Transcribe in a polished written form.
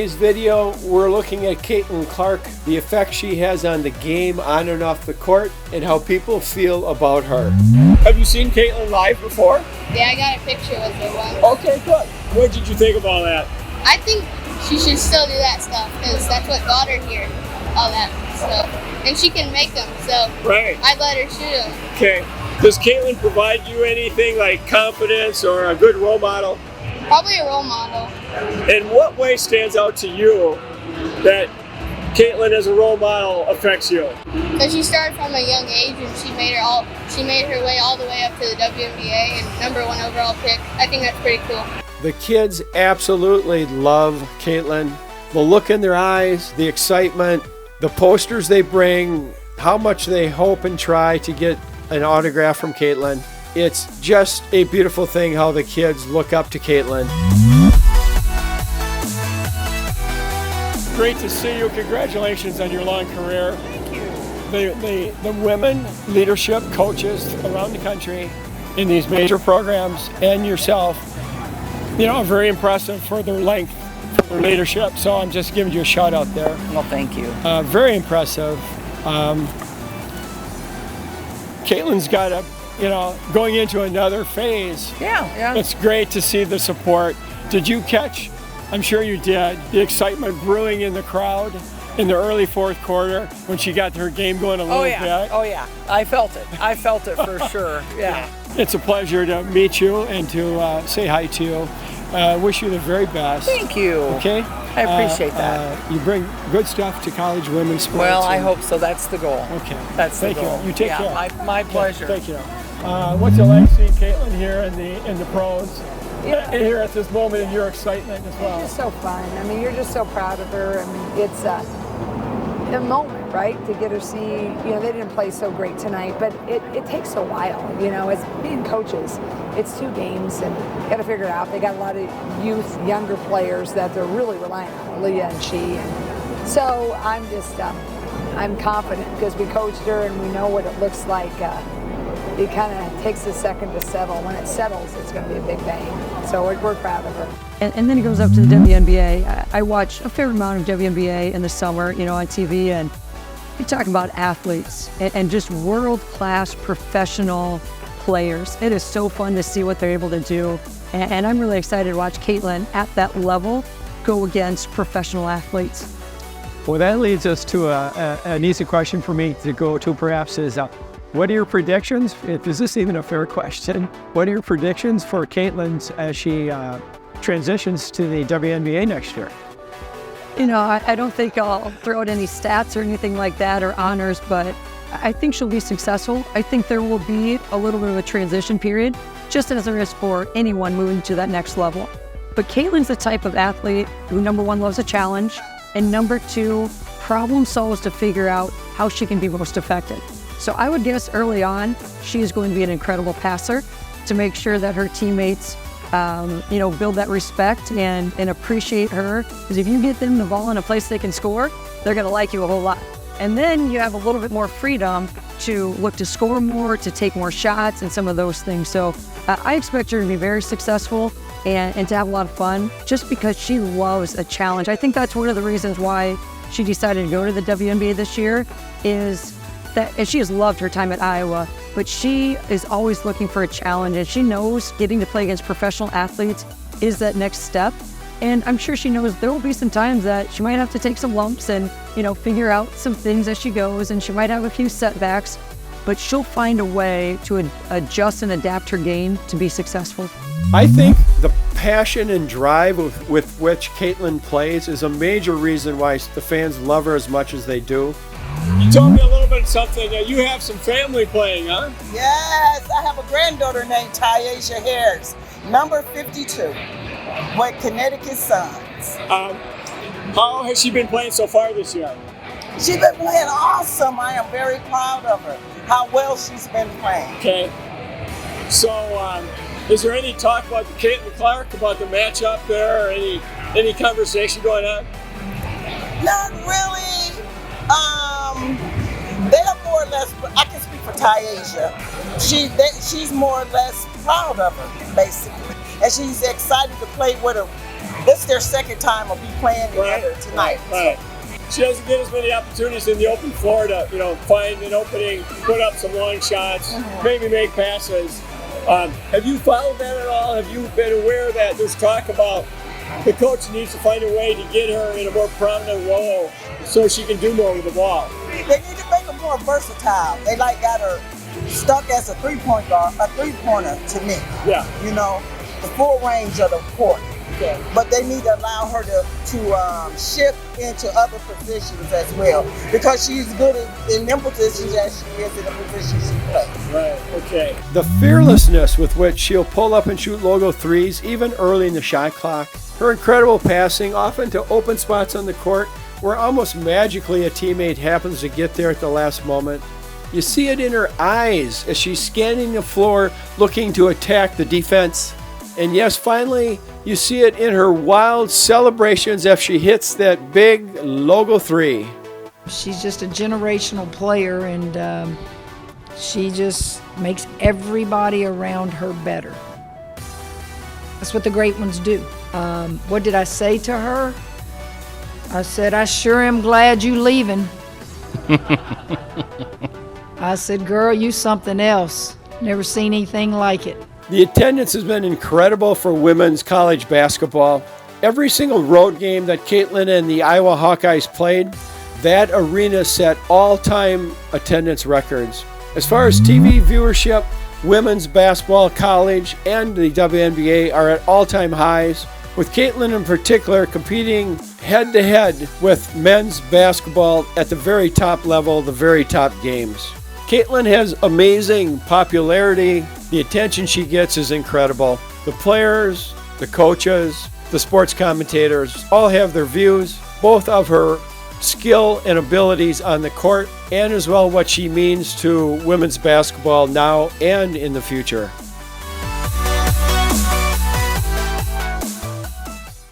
today's video, we're looking at Caitlin Clark, the effect she has on the game on and off the court, and how people feel about her. Have you seen Caitlin live before? Yeah, I got a picture with her once. Okay, good. What did you think of all that? I think she should still do that stuff because that's what got her here, all that stuff. And she can make them, so Right. I'd let her shoot them. Okay. Does Caitlin provide you anything like confidence or a good role model? Probably a role model. In what way stands out to you that Caitlin as a role model affects you? Because she started from a young age and she made her way all the way up to the WNBA and #1 overall pick. I think that's pretty cool. The kids absolutely love Caitlin. The look in their eyes, the excitement, the posters they bring, how much they hope and try to get an autograph from Caitlin. It's just a beautiful thing how the kids look up to Caitlin. Great to see you. Congratulations on your long career. Thank you. The women leadership coaches around the country in these major programs and yourself, are very impressive for their length, for their leadership. So I'm just giving you a shout out there. Well, thank you. Very impressive. Caitlin's got going into another phase. Yeah. It's great to see the support. Did you catch, I'm sure you did, the excitement brewing in the crowd in the early fourth quarter when she got her game going a little bit? Oh yeah, I felt it for sure, yeah. It's a pleasure to meet you and to say hi to you. Wish you the very best. Thank you. Okay? I appreciate that. You bring good stuff to college women's sports. Well, I hope so. That's the goal. Okay. That's the goal. You. You take care. My pleasure. Thank you. What's it like seeing Caitlin here in the pros? Here at this moment, and your excitement as well. It's just so fun. I mean, you're just so proud of her. I mean, it's a moment, right? To get her see, they didn't play so great tonight, but it takes a while, as being coaches. It's 2 games and got to figure it out. They got a lot of youth, younger players that they're really relying on, Leah and she. And so I'm just, I'm confident because we coached her and we know what it looks like. It kind of takes a second to settle. When it settles, it's going to be a big bang. So we're proud of her. And then it goes up to the WNBA. I watch a fair amount of WNBA in the summer, on TV, and you talk about athletes and just world-class professional players. It is so fun to see what they're able to do. And I'm really excited to watch Caitlin at that level go against professional athletes. Well, that leads us to an easy question for me to go to perhaps is, what are your predictions? Is this even a fair question? What are your predictions for Caitlin as she transitions to the WNBA next year? I don't think I'll throw out any stats or anything like that or honors, but I think she'll be successful. I think there will be a little bit of a transition period, just as there is for anyone moving to that next level. But Caitlin's the type of athlete who, #1, loves a challenge, and #2, problem solves to figure out how she can be most effective. So I would guess early on, she is going to be an incredible passer to make sure that her teammates, build that respect and appreciate her. Because if you get them the ball in a place they can score, they're going to like you a whole lot. And then you have a little bit more freedom to look to score more, to take more shots and some of those things. So I expect her to be very successful and to have a lot of fun just because she loves a challenge. I think that's one of the reasons why she decided to go to the WNBA this year is that she has loved her time at Iowa, but she is always looking for a challenge, and she knows getting to play against professional athletes is that next step. And I'm sure she knows there will be some times that she might have to take some lumps and, figure out some things as she goes, and she might have a few setbacks, but she'll find a way to adjust and adapt her game to be successful. I think the passion and drive with which Caitlin plays is a major reason why the fans love her as much as they do. You told me a little bit something. You have some family playing, huh? Yes, I have a granddaughter named Tyasia Harris, number 52, with Connecticut Suns. How has she been playing so far this year? She's been playing awesome. I am very proud of her, how well she's been playing. Okay. So, is there any talk about Caitlin Clark, about the matchup there, or any conversation going on? Not really. They're more or less, I can speak for Tyasia. She's more or less proud of her, basically. And she's excited to play with her This is their second time of be playing together tonight. Right. She doesn't get as many opportunities in the open floor to, find an opening, put up some long shots, maybe make passes. Have you followed that at all? Have you been aware that there's talk about the coach needs to find a way to get her in a more prominent role so she can do more with the ball? They need to make her more versatile. They got her stuck as a three-pointer to me. Yeah. The full range of the court. Okay. But they need to allow her to shift into other positions as well, because she's good in them positions as she is in the positions she plays. Right, okay. The fearlessness with which she'll pull up and shoot logo threes, even early in the shot clock. Her incredible passing, often to open spots on the court, where almost magically a teammate happens to get there at the last moment. You see it in her eyes as she's scanning the floor, looking to attack the defense. And yes, finally, you see it in her wild celebrations as she hits that big logo three. She's just a generational player, and she just makes everybody around her better. That's what the great ones do. What did I say to her? I said, I sure am glad you leaving. I said, girl, you something else. Never seen anything like it. The attendance has been incredible for women's college basketball. Every single road game that Caitlin and the Iowa Hawkeyes played, that arena set all-time attendance records. As far as TV viewership, women's basketball, college, and the WNBA are at all-time highs, with Caitlin in particular competing head-to-head with men's basketball at the very top level, the very top games. Caitlin has amazing popularity. The attention she gets is incredible. The players, the coaches, the sports commentators all have their views, both of her skill and abilities on the court, and as well what she means to women's basketball now and in the future.